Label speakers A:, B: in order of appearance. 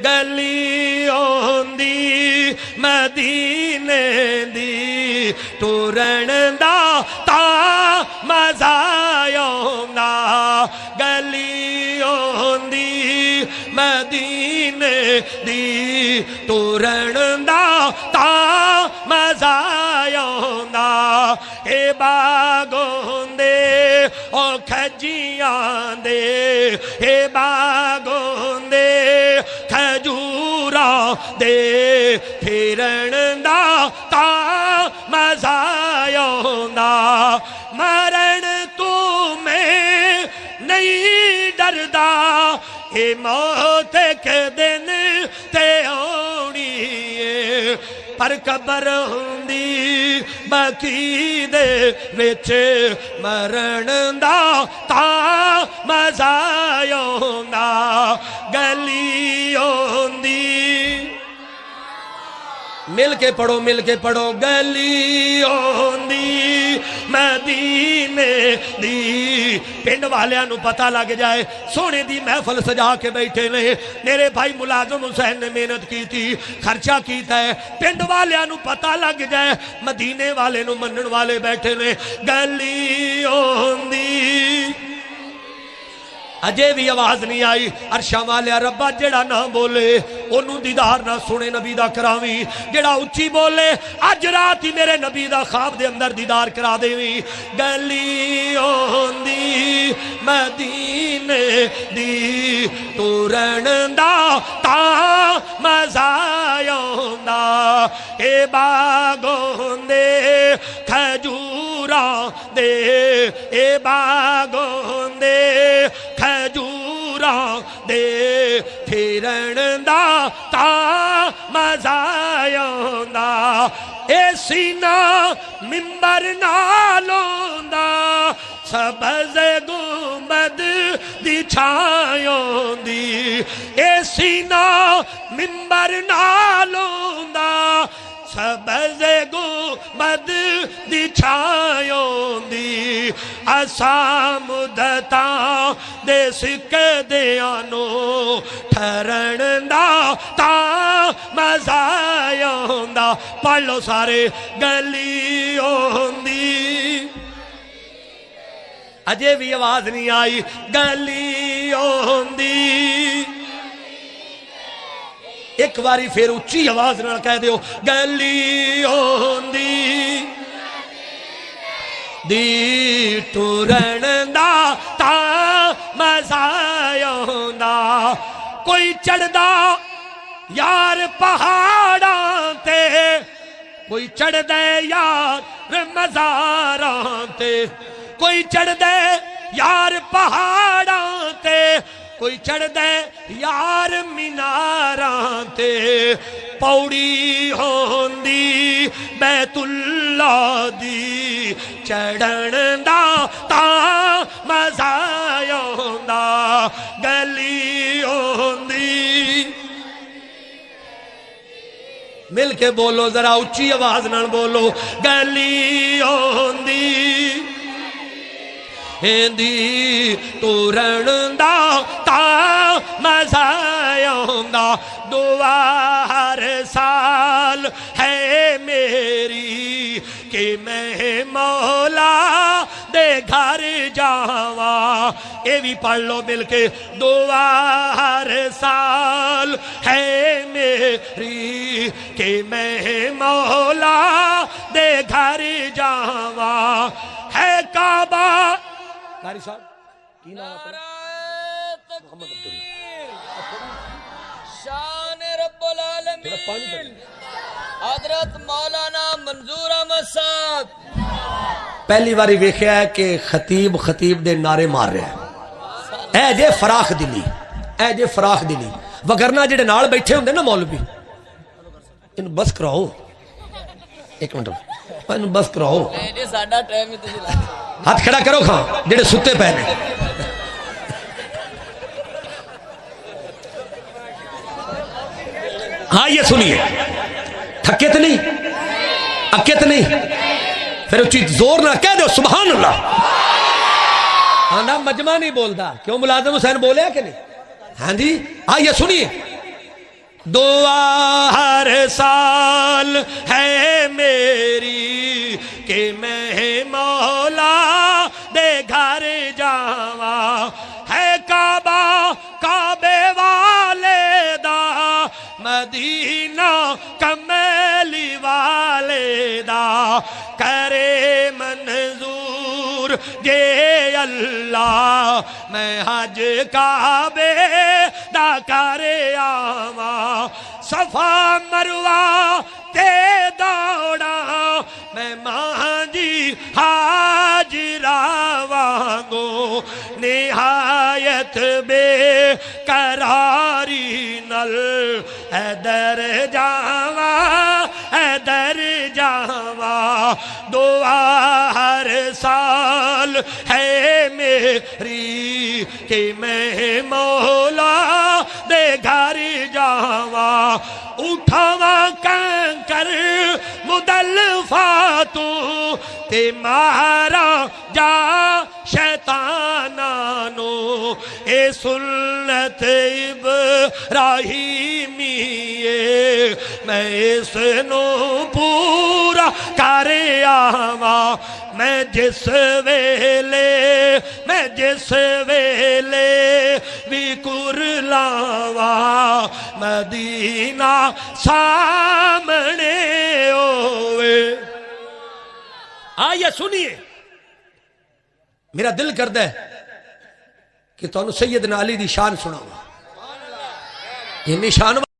A: گلی ہوندی مدینے دی ٹرن دا تا مزا آوندا گلی ہوندی مدینے دی ٹرن دا تا مزا آوندا اے باغوں دے او کھجیاں دے اے باغوں دے کھجوراں دے پھرن دا تا مزا آوندا مرن تو میں نہیں ڈردا اے موت کے دن تے آنی ہے پر قبر ہوندی بقی دے وچ مرن دا تا مزا آوندا گلی ہوندی مل کے پڑھو گلی ہوندی مدینے دی پنڈ والیاں نو پتہ لگ جائے سونے دی محفل سجا کے بیٹھے نے میرے بھائی ملازم حسین نے محنت کی تھی خرچہ کیتا ہے پنڈ والیاں نو پتہ لگ جائے مدینے والے نو منن والے بیٹھے نے گلی ہوندی اجے بھی آواز نہیں آئی عرشاں والیا ربا جڑا نہ بولے انہوں دیدار نہ سنے نبی دا کراویں جڑا اچھی بولے اج رات ہی میرے نبی دا خواب دے اندر دیدار کرا دیویں گلی ہوندی مدینے دی ٹرن دا تا مزا آوندا اے باغوں دے کھجوراں دے اے باغوں دے کھجوراں دے پھرن دا تا مزا آوندا اے سینہ منبر نال ہوندا سبز گنبد دی چھائیں ہوندی اے سینہ منبر نال ہوندا سبز گنبد دی چھائیں ہوندی اساں مدتاں دے سکدیاں نو ٹھرن دا تا مزا آوندا پڑھ لو سارے گلی ہوندی اجے بھی آواز نہیں آئی گلی ہوندی ایک باری پھر اچھی آواز نہ کہہ دیو گلی ہوندی دی ٹرن دا تا مزا آوندا کوئی چڑھ دا یار پہاڑاں تے کوئی چڑھ دے یار مزاراں تے کوئی چڑھ دے یار پہاڑاں تے کوئی چڑھ دے یار میناراں تے پوڑی ہوندی بیت اللہ دی چڑھن دا تا مزا آوندا گلی ہوندی مل کے بولو ذرا اچھی آواز نال بولو گلی ہوندی ہندی ٹرن دا تا مزا آوندا دعا ہر سال ہے میری کہ میں مولا دے گھر جاواں اے بھی پڑھ لو مل کے دعا ہر سال ہے میری کہ میں مولا دے گھر جاواں ہے کعبہ قاری صاحب کی نام ہے محمد عبداللہ
B: شان رب العالمین حضرت مولانا منظور احمد صاحب
A: پہلی باری ویکھیا ہے کہ خطیب دے نعرے مار رہا ہے اے جے فراخ دلی وگرنہ جڑے نال بیٹھے ہوندے نا مولوی ان بس کراؤ ایک منٹ ان بس کراؤ
B: ساڈا ٹائم ہی تسی
A: ہاتھ کھڑا کرو کھاں جڑے ستے پہنے ہاں یہ سنیے تھکے تو نہیں اکے تو نہیں پھر اچھی زور نہ کہہ دو سبحان اللہ ہاں نا مجمع نہیں بولتا کیوں ملازم حسین بولے کہ نہیں ہاں جی ہاں یہ سنیے دعا ہر سال ہے میری کہ میں مولا دے گھر جاواں، ہے کعبہ کعبے والے دا، مدینہ کمیلی والے دا، کرے منظور یہ اللہ میں حج کعبے دا کرے آواں، صفا مروہ تے دوڑا میں مانجی حاجرہ وانگو، نہایت بے قراری نل حیدر جاواں حیدر جاواں، دعا ہر سال ہے میری کہ میں مولا دے گھر جاواں، اٹھاواں کنکر مدلفاتوں تے مارا جا شیطانانو، اے سنت ابراہیمی میں اس نو پورا کر آواں، میں جس ویلے بھی کرلاواں، مدینہ سامنے ہوئے۔ آئیے سنیے، میرا دل کردا ہے کہ تانوں سیدنا علی دی شان سناواں، یہ نشان